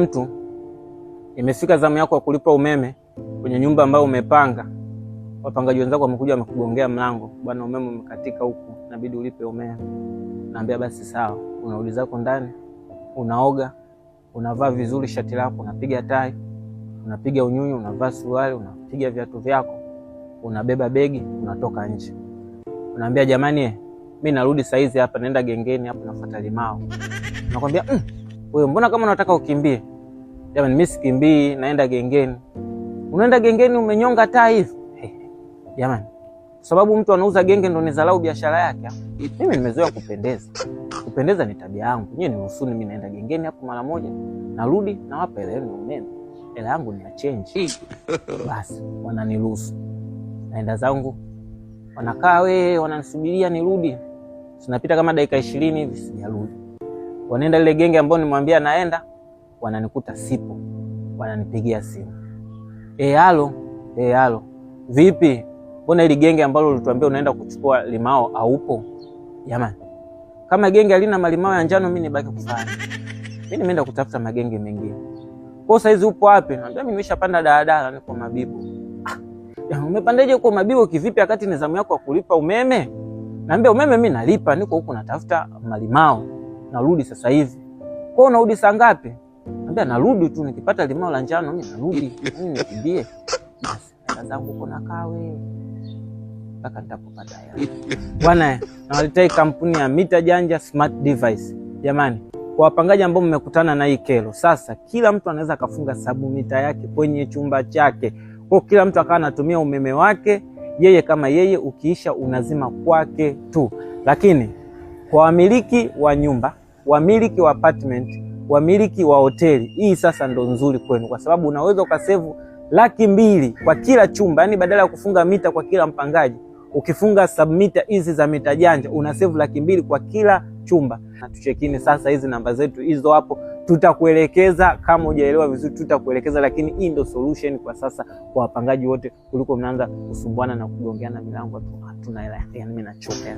Mtu imefika zamu yako ya kulipa umeme kwenye nyumba ambayo umepanga, wapangaji wenzako wamekuja wamekugongea mlango, bwana umeme umekatika huku, inabidi ulipe umeme. Naambia basi sawa. Unarudi zako ndani, unaoga, unavaa vizuri shati lako, unapiga tai, unapiga unyunyu, unavaa suruali, unapiga viatu vyako, unabeba begi, unatoka nje. Unaambia jamani, mimi narudi saa hizi hapa, naenda gengeni hapo nafuata limao. Nakwambia wewe mbona kama unataka ukimbie? Jamani mimi sikimbii, naenda gengeni. Unaenda gengeni umenyonga taa hivi? Jamani, sababu mtu anauza genge ndo nizalau biashara yake. Mimi nimezoea kupendeza. Kupendeza ni tabia yangu. Nyie ni usuni, mimi naenda gengeni hapo mara moja, narudi nawapa hela yenu umeme. Hela yangu ni ya change. Basi wananiruhusu. Naenda zangu. Wanakaa wananisubiria nirudi. Tunapita kama dakika 20 hivi sijarudi. Wanaenda ile genge ambao nimwambia naenda, wananikuta sipo. Wananipigia simu. Halo. Vipi? Mbona ile genge ambalo ulituambia unaenda kuchukua limao haupo? Jamani. Kama genge halina malimao ya njano, mimi nibaki kufanya. Mimi nimeenda kutafuta magenge mengine. Kwa sasa hizi upo wapi? Naambia mimi nimeshapanda daladala niko Mabibo. Umepandaje huko Mabibo kivipi wakati ni zamu yako ya kulipa umeme? Naambia umeme mimi nalipa, niko huko natafuta malimao. Narudi sasa hivi. Kwa unarudi saa ngapi? Naambia narudi tu nikipata limao la njano mimi narudi. Mimi nikimbie. Basi hela zangu kuna kawe. Mpaka nitakupata hela. Bwana, nawaletea kampuni ya Mita Janja Smart Device. Jamani, kwa wapangaji ambao mmekutana na hii kero, sasa kila mtu anaweza kafunga submita yake kwenye chumba chake. Kwa kila mtu akawa anatumia umeme wake, yeye kama yeye, ukiisha unazima kwake tu. Lakini kwa wamiliki wa nyumba, wamiliki wa apartment, wamiliki wa hoteli, hii sasa ndo nzuri kwenu, kwa sababu unaweza ukasevu 200,000 kwa kila chumba. Yani badala ya kufunga mita kwa kila mpangaji, ukifunga submita hizi za Mita Janja unasevu 200,000 kwa kila chumba. Na tuchekini sasa hizi namba zetu hizo hapo, tutakuelekeza. Kama hujaelewa vizuri tutakuelekeza, lakini hii ndio solution kwa sasa kwa wapangaji wote, kuliko mnaanza kusumbuana na kugongeana milango tu. Hatuna hela, yani mimi nachoka.